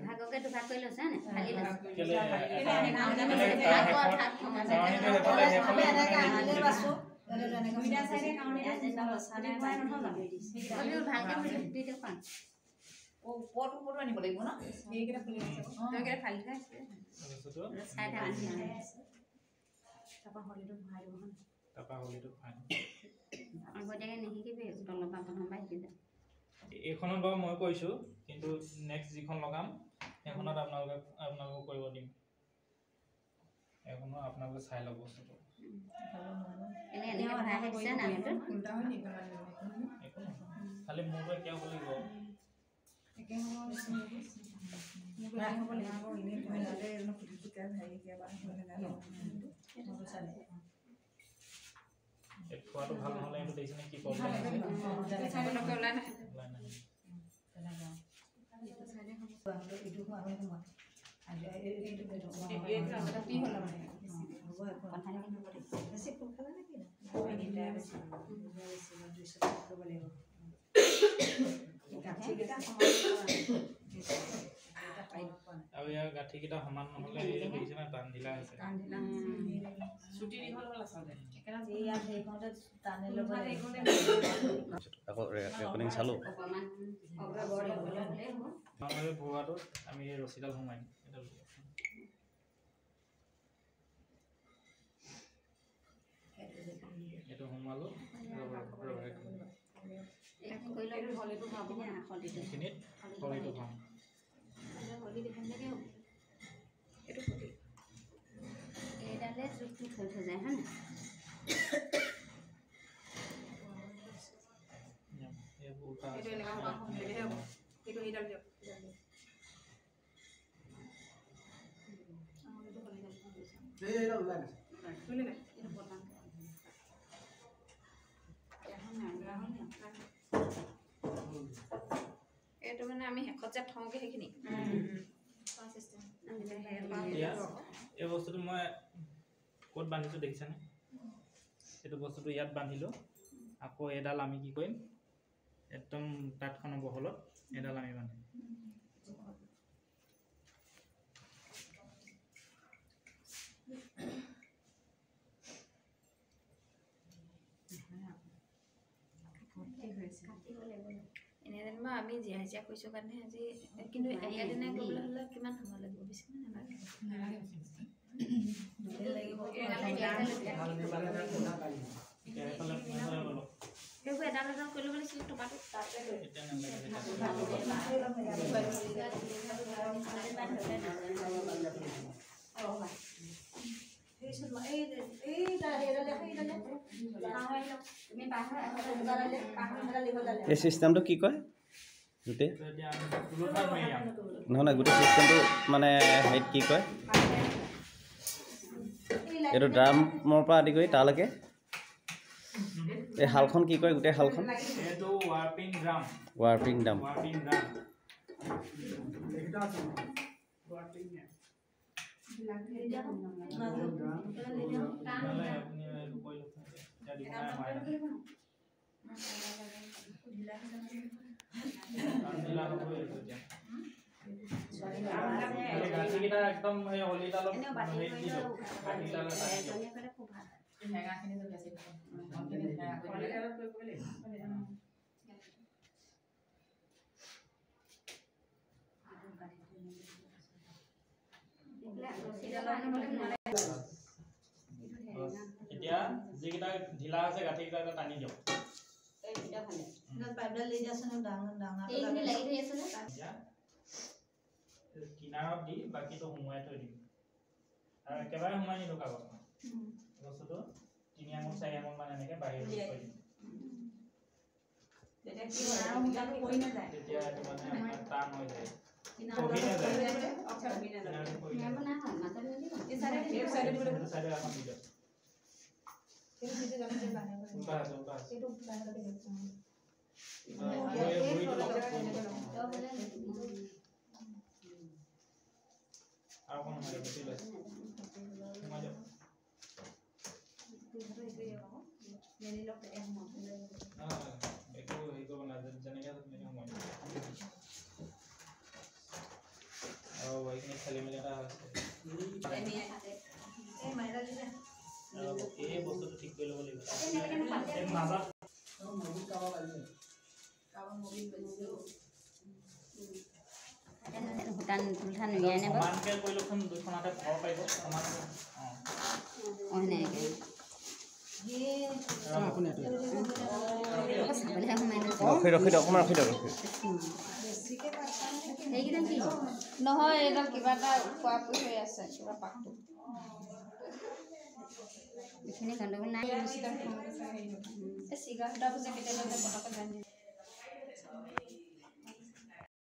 ভাগকে দুভাগ কৰি লৈছে নে খালি ওপৰটো আনিব লাগিব ন সেইকেইটা ফুলি আছে তইকেইটা ফালি থৈ আছে চাই থাক তাৰপৰা হলিটো ভৰাই দিব হন তাৰপৰা হলিটো ভৰাই আগতীয়াকৈ নিশিকিবি তলৰ পৰা প্ৰথমবাৰ শিকি যা এইখনত বাৰু মই কৈছোঁ কিন্তু নেক্সট যিখন লগাম সেইখনত আপোনালোকক কৰিব দিম এইখনো আপোনালোকে চাই ল'ব বস্তুটো এনেকৈ ভৰাই দিছে না খালি মোৰটো একে হ'ব লাগিব একে হ'ব লাগিব এনেই তুমি নালে ফুটি ফুটি হেৰি কিবা খোৱাটো ভাল নহ'লে এইটো দেখিছেনে কি প্ৰব্লেম আৰু ইয়াৰ গাঁঠিকেইটা সমান নহ'লে দেখিছে না টান ঢিলা হৈছে ছুটি দীঘল হ'ল আচলতে আকৌ ৰেকৰ্ডিং চালোঁ ভৰোৱাটোত আমি এই ৰছীডাল সোমাই দিম এইটো সোমালোঁ এইখিনিত হলিটো ভৰাম এইডালে জোখটো থৈ থৈ যায় হয় এইটো মানে আমি শেষত যে থওঁগে সেইখিনি এই বস্তুটো মই ক'ত বান্ধিছোঁ দেখিছেনে এইটো বস্তুটো ইয়াত বান্ধিলোঁ আকৌ এডাল আমি কি কৰিম একদম তাঁতখনৰ বহলত এডাল আমি বান্ধিম এনে যেনিবা আমি জীয়া জীয়া কৈছোঁ কাৰণে আজি কিন্তু এৰিয়া দিনাই কৰিবলৈ হ'লে কিমান সময় লাগিব বেছি নালাগে সেইবোৰ এডাল এডাল কৰি ল'ব লাগিছিল টকাটো এই চিষ্টেমটো কি কয় গোটেই নহয় নহয় গোটেই চিষ্টেমটো মানে হেৰিত কি কয় এইটো ড্ৰামৰ পৰা আদি কৰি তালৈকে এই শালখন কি কয় গোটেই শালখন এইটো ৱাৰ্পিং ড্ৰাম গাঁঠিকেইটা একদম সেই হলিডালত এতিয়া যিকেইটা ঢিলা আছে গাঁঠিকেইটা টানি দিয়ক কিনাৰত দি বাকীটো সোমোৱাই থৈ দিম আৰু একেবাৰে সোমাই নিদিওঁ কাগজখন বস্তুটো 3 আঙুল 4 আঙুল মান এনেকৈ বাহিৰত থৈ দিম তেতিয়া এইটো মানে আমাৰ টান হৈ যায় একো হেৰি কৰিব নালাগে যেনেকৈ খেলি মেলি এটা হৈছে এই বস্তুটো ঠিক কৰি ল'ব লাগিব মাজত ভূটান তুলঠান উলিয়াই নে বাৰু সমানকৈ কৰিলেচোন দুইখন হাতে ভৰাব পাৰিব সমানকৈ অঁ সেনেকৈ চাবলৈহে সোমাই ৰখি দিয়ক অকণমান ৰখি দিয়ক সেইকেইটা কি নহয় এইডাল কিবা এটা খোৱা পুৰি হৈ আছে কিবা পাকটো এইখিনি গণ্ডগোল নাই এই চিগাৰ সূতা বুজি কেতিয়াবা পটককৈ জানি